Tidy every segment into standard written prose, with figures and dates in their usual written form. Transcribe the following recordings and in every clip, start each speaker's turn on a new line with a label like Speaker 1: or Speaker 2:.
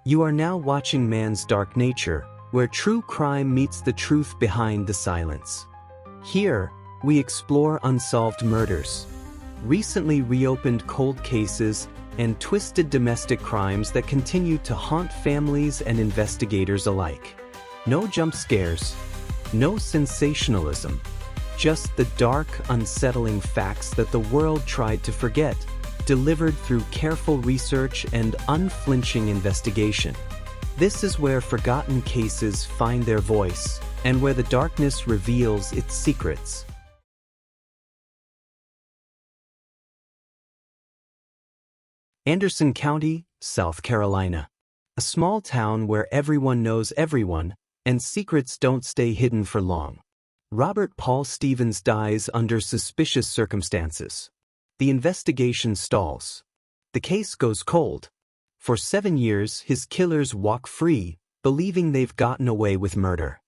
Speaker 1: You are now watching Man's Dark Nature, where true crime meets the truth behind the silence. Here, we explore unsolved murders, recently reopened cold cases, and twisted domestic crimes that continue to haunt families and investigators alike. No jump scares, no sensationalism, just the dark, unsettling facts that the world tried to forget, delivered through careful research and unflinching investigation. This is where forgotten cases find their voice, and where the darkness reveals its secrets. Anderson County, South Carolina. A small town where everyone knows everyone, and secrets don't stay hidden for long. Robert Paul Stevens dies under suspicious circumstances. The investigation stalls. The case goes cold. For 7 years, his killers walk free, believing they've gotten away with murder.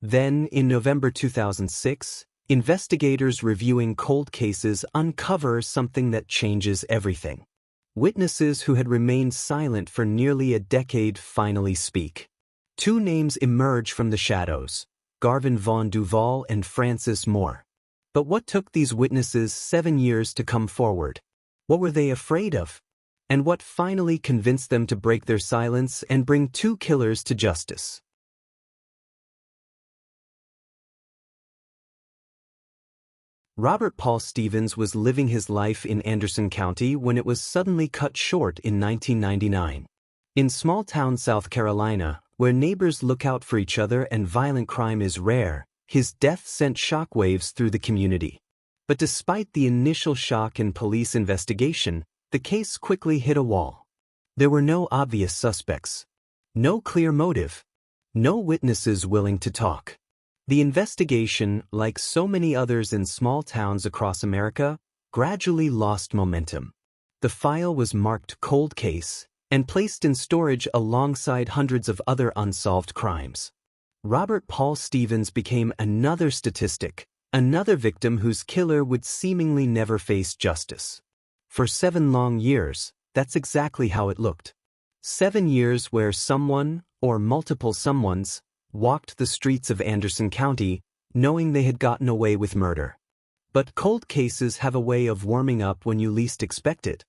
Speaker 1: Then, in November 2006, investigators reviewing cold cases uncover something that changes everything. Witnesses who had remained silent for nearly a decade finally speak. 2 names emerge from the shadows: Garvin Vaughn Duvall and Frances Moore. But what took these witnesses 7 years to come forward? What were they afraid of? And what finally convinced them to break their silence and bring 2 killers to justice? Robert Paul Stevens was living his life in Anderson County when it was suddenly cut short in 1999. In small-town South Carolina, where neighbors look out for each other and violent crime is rare, his death sent shockwaves through the community. But despite the initial shock and police investigation, the case quickly hit a wall. There were no obvious suspects, no clear motive, no witnesses willing to talk. The investigation, like so many others in small towns across America, gradually lost momentum. The file was marked cold case and placed in storage alongside hundreds of other unsolved crimes. Robert Paul Stevens became another statistic, another victim whose killer would seemingly never face justice. For 7 long years, that's exactly how it looked. 7 years where someone, or multiple someones, walked the streets of Anderson County, knowing they had gotten away with murder. But cold cases have a way of warming up when you least expect it.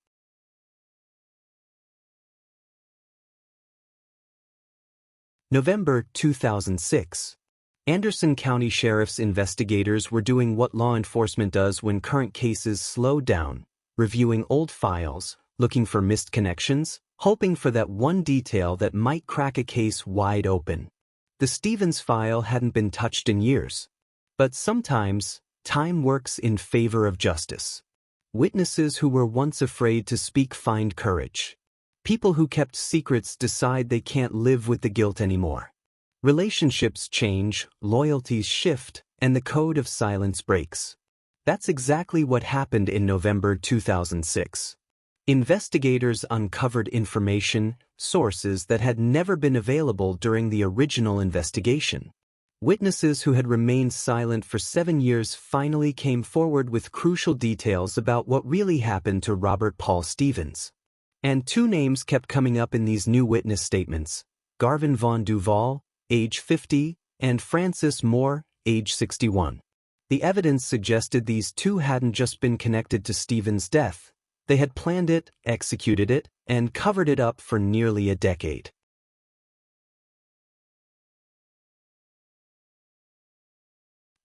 Speaker 1: November 2006. Anderson County Sheriff's investigators were doing what law enforcement does when current cases slow down, reviewing old files, looking for missed connections, hoping for that one detail that might crack a case wide open. The Stevens file hadn't been touched in years. But sometimes, time works in favor of justice. Witnesses who were once afraid to speak find courage. People who kept secrets decide they can't live with the guilt anymore. Relationships change, loyalties shift, and the code of silence breaks. That's exactly what happened in November 2006. Investigators uncovered information, sources that had never been available during the original investigation. Witnesses who had remained silent for 7 years finally came forward with crucial details about what really happened to Robert Paul Stevens. And 2 names kept coming up in these new witness statements: Garvin Vaughn Duvall, age 50, and Frances Moore, age 61. The evidence suggested these 2 hadn't just been connected to Stevens' death. They had planned it, executed it, and covered it up for nearly a decade.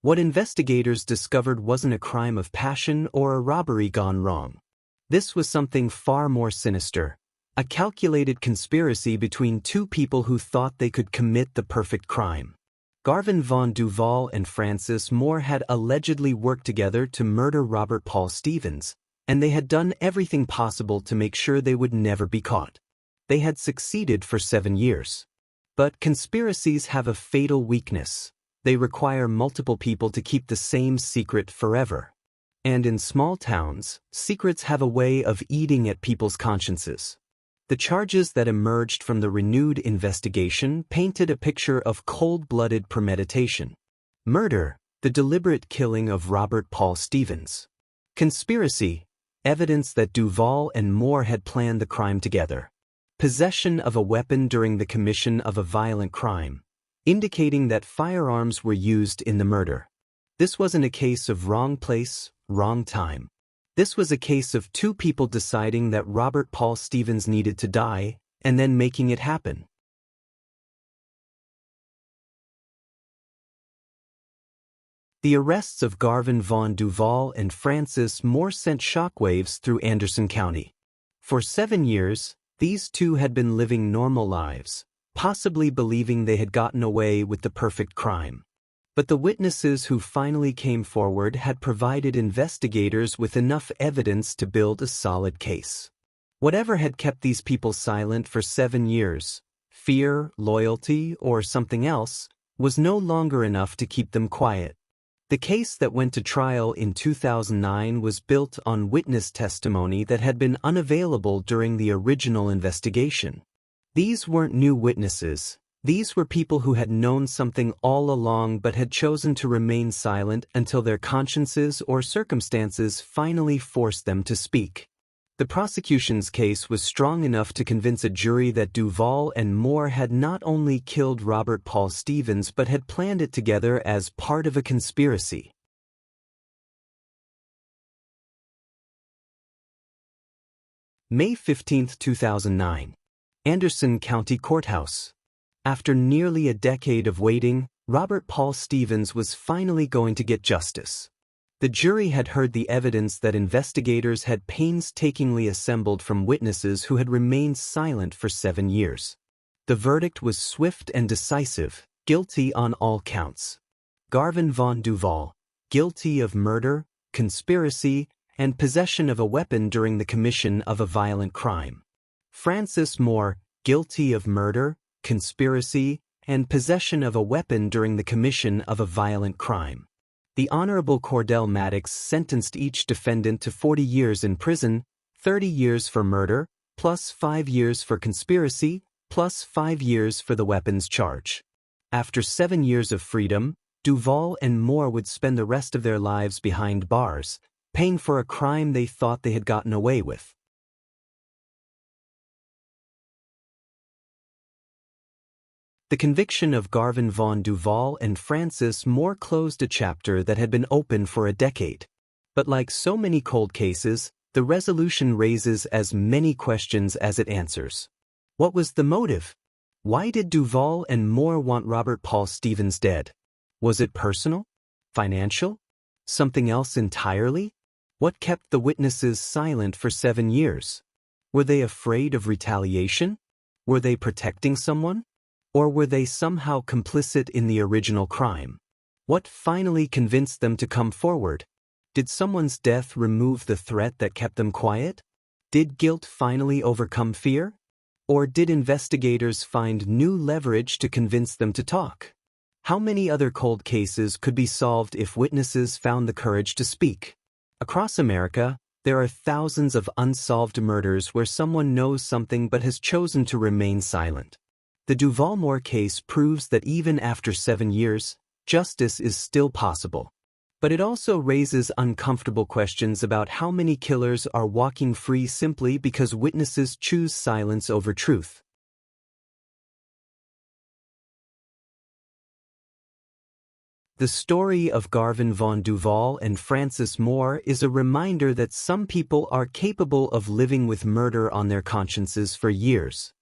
Speaker 1: What investigators discovered wasn't a crime of passion or a robbery gone wrong. This was something far more sinister, a calculated conspiracy between 2 people who thought they could commit the perfect crime. Garvin Vaughn Duvall and Frances Moore had allegedly worked together to murder Robert Paul Stevens, and they had done everything possible to make sure they would never be caught. They had succeeded for 7 years. But conspiracies have a fatal weakness. They require multiple people to keep the same secret forever. And in small towns, secrets have a way of eating at people's consciences. The charges that emerged from the renewed investigation painted a picture of cold-blooded premeditation. Murder, the deliberate killing of Robert Paul Stevens. Conspiracy, evidence that Duvall and Moore had planned the crime together. possession of a weapon during the commission of a violent crime, indicating that firearms were used in the murder. This wasn't a case of wrong place, wrong time. This was a case of two people deciding that Robert Paul Stevens needed to die, and then making it happen. The arrests of Garvin Vaughn Duvall and Francis Moore sent shockwaves through Anderson County. For 7 years, these two had been living normal lives, possibly believing they had gotten away with the perfect crime. But the witnesses who finally came forward had provided investigators with enough evidence to build a solid case. Whatever had kept these people silent for 7 years, fear, loyalty, or something else, was no longer enough to keep them quiet. The case that went to trial in 2009 was built on witness testimony that had been unavailable during the original investigation. These weren't new witnesses. These were people who had known something all along but had chosen to remain silent until their consciences or circumstances finally forced them to speak. The prosecution's case was strong enough to convince a jury that Duvall and Moore had not only killed Robert Paul Stevens but had planned it together as part of a conspiracy. May 15, 2009. Anderson County Courthouse. After nearly a decade of waiting, Robert Paul Stevens was finally going to get justice. The jury had heard the evidence that investigators had painstakingly assembled from witnesses who had remained silent for 7 years. The verdict was swift and decisive, guilty on all counts. Garvin Vaughn Duvall, guilty of murder, conspiracy, and possession of a weapon during the commission of a violent crime. Francis Moore, guilty of murder, conspiracy, and possession of a weapon during the commission of a violent crime. The Honorable Cordell Maddox sentenced each defendant to 40 years in prison, 30 years for murder, plus 5 years for conspiracy, plus 5 years for the weapons charge. After 7 years of freedom, Duvall and Moore would spend the rest of their lives behind bars, paying for a crime they thought they had gotten away with. The conviction of Garvin Vaughn Duvall and Francis Moore closed a chapter that had been open for a decade. But like so many cold cases, the resolution raises as many questions as it answers. What was the motive? Why did Duvall and Moore want Robert Paul Stevens dead? Was it personal? Financial? Something else entirely? What kept the witnesses silent for 7 years? Were they afraid of retaliation? Were they protecting someone? Or were they somehow complicit in the original crime? What finally convinced them to come forward? Did someone's death remove the threat that kept them quiet? Did guilt finally overcome fear? Or did investigators find new leverage to convince them to talk? How many other cold cases could be solved if witnesses found the courage to speak? Across America, there are thousands of unsolved murders where someone knows something but has chosen to remain silent. The Duvall-Moore case proves that even after 7 years, justice is still possible. But it also raises uncomfortable questions about how many killers are walking free simply because witnesses choose silence over truth. The story of Garvin Vaughn Duvall and Francis Moore is a reminder that some people are capable of living with murder on their consciences for years.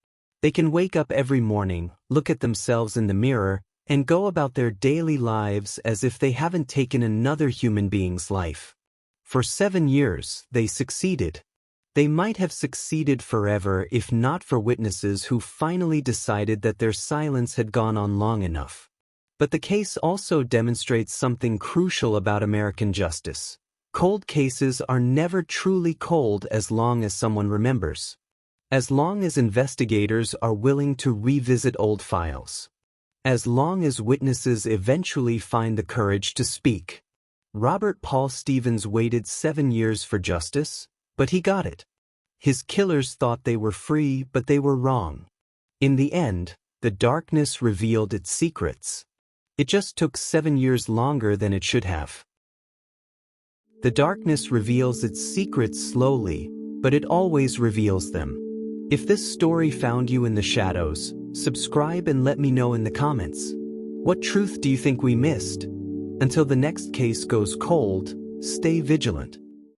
Speaker 1: They can wake up every morning, look at themselves in the mirror, and go about their daily lives as if they haven't taken another human being's life. For 7 years, they succeeded. They might have succeeded forever if not for witnesses who finally decided that their silence had gone on long enough. But the case also demonstrates something crucial about American justice. Cold cases are never truly cold as long as someone remembers. As long as investigators are willing to revisit old files. As long as witnesses eventually find the courage to speak. Robert Paul Stevens waited 7 years for justice, but he got it. His killers thought they were free, but they were wrong. In the end, the darkness revealed its secrets. It just took 7 years longer than it should have. The darkness reveals its secrets slowly, but it always reveals them. If this story found you in the shadows, subscribe and let me know in the comments. What truth do you think we missed? Until the next case goes cold, stay vigilant.